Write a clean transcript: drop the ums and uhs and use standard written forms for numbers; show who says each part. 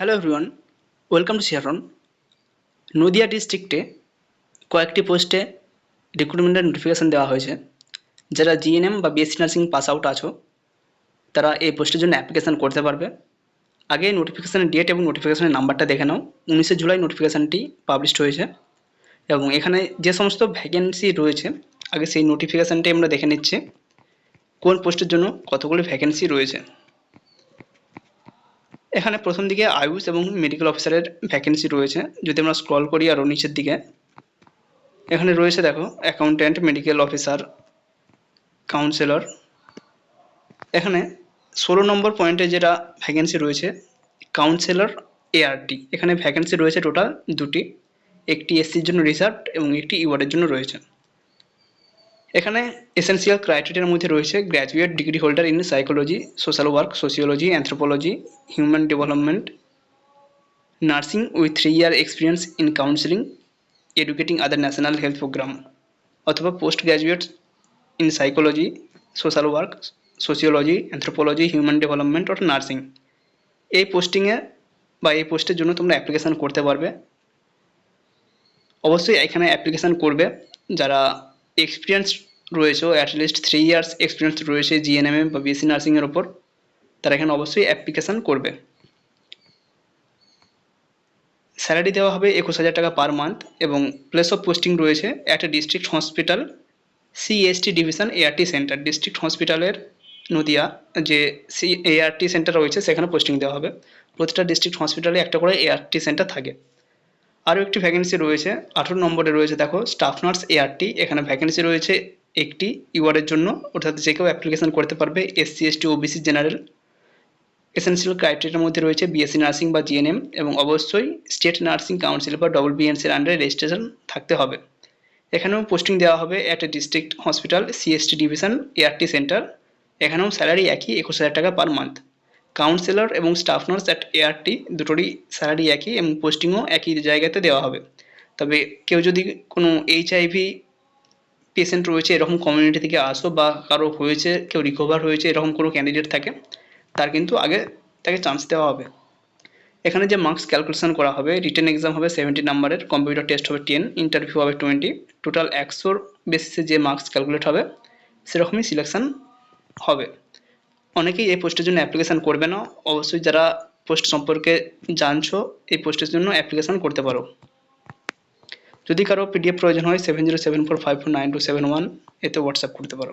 Speaker 1: Hello everyone, welcome to শেয়ারন। নদিয়া ডিস্ট্রিক্টে কয়েকটি পোস্টে রিক্রুটমেন্টের নোটিফিকেশান দেওয়া হয়েছে। যারা জিএনএম বা বিএসসি নার্সিং পাস আউট আছো তারা এই পোস্টের জন্য অ্যাপ্লিকেশান করতে পারবে। আগে নোটিফিকেশানের ডেট এবং নোটিফিকেশানের নাম্বারটা দেখে নাও। 19শে জুলাই নোটিফিকেশানটি পাবলিশড হয়েছে এবং এখানে যে সমস্ত ভ্যাকেন্সি রয়েছে আগে সেই নোটিফিকেশানটি আমরা দেখে নিচ্ছি কোন পোস্টের জন্য কতগুলি ভ্যাকেন্সি রয়েছে। এখানে প্রথম দিকে আয়ুষ এবং মেডিকেল অফিসারের ভ্যাকেন্সি রয়েছে। যদি আমরা স্ক্রল করি আরও নিচের দিকে এখানে রয়েছে দেখো অ্যাকাউন্ট্যান্ট, মেডিকেল অফিসার, কাউন্সিলর। এখানে 16 নম্বর পয়েন্টে যেটা ভ্যাকেন্সি রয়েছে কাউন্সিলর এআরটি, এখানে ভ্যাকেন্সি রয়েছে টোটাল দুটি, একটি এসসির জন্য রিজার্ভড এবং একটি ইওয়ার্ডের জন্য রয়েছে। এখানে এসেন্সিয়াল ক্রাইটেরিয়ার মধ্যে রয়েছে graduate degree holder in psychology, social work, sociology, anthropology, human development, nursing with 3 year experience in counselling, educating other national health programme, অথবা post graduate in psychology, social work, sociology, anthropology, human development or nursing. এই পোস্টিংয়ে বা এই পোস্টের জন্য তোমরা application করতে পারবে। অবশ্যই এখানে অ্যাপ্লিকেশান করবে যারা এক্সপিরিয়েন্স রয়েছে, অ্যাটলিস্ট 3 years এক্সপিরিয়েন্স রয়েছে জিএনএমএ বা বিএসসি নার্সিংয়ের ওপর, তারা এখানে অবশ্যই অ্যাপ্লিকেশান করবে। স্যালারি দেওয়া হবে 21,000 টাকা পার মান্থ এবং প্লেস অফ পোস্টিং রয়েছে একটা district hospital CST division ART centre. District হসপিটালের নদিয়া যে এআরটি সেন্টার রয়েছে সেখানে পোস্টিং দেওয়া হবে। প্রতিটা ডিস্ট্রিক্ট হসপিটালে একটা করে এআরটি সেন্টার থাকে। আরও একটি ভ্যাকেন্সি রয়েছে 18 নম্বরে রয়েছে দেখো স্টাফ নার্স এআরটি, এখানে ভ্যাকেন্সি রয়েছে একটি ইওয়ার্ডের জন্য, অর্থাৎ যে কেউ অ্যাপ্লিকেশান করতে পারবে, SC, ST, OBC, general. Essential ক্রাইটেরিয়ার মধ্যে রয়েছে বিএসসি নার্সিং বা জিএনএম এবং অবশ্যই স্টেট নার্সিং কাউন্সিল বা WBNCর আন্ডারে রেজিস্ট্রেশন থাকতে হবে। এখানেও পোস্টিং দেওয়া হবে একটা district hospital CST division ART centre. এখানেও স্যালারি একই 21,000 টাকা পার মান্থ। কাউন্সিলর এবং স্টাফ নার্স অ্যাট এআরটি দুটোরই স্যালারি একই এবং পোস্টিংও একই জায়গাতে দেওয়া হবে। তবে কেউ যদি কোনো এইচআইভি পেশেন্ট রয়েছে এরকম কমিউনিটি থেকে আসো বা কারো হয়েছে, কেউ রিকভার হয়েছে এরকম কোনো ক্যান্ডিডেট থাকে, তার কিন্তু আগে তাকে চান্স দেওয়া হবে। এখানে যে মার্কস ক্যালকুলেশন করা হবে, রিটেন এক্সাম হবে 70 নম্বরের, কম্পিউটার টেস্ট হবে 10, ইন্টারভিউ হবে 20, টোটাল 100 বেসিসে যে মার্কস ক্যালকুলেট হবে সেরকমই সিলেকশন হবে। অনেকেই এই পোস্টের জন্য অ্যাপ্লিকেশান করবে না, অবশ্যই যারা পোস্ট সম্পর্কে জানছো এই পোস্টের জন্য অ্যাপ্লিকেশান করতে পারো। যদি কারো পিডিএফ প্রয়োজন হয় 7074549271 এতে হোয়াটসঅ্যাপ করতে পারো।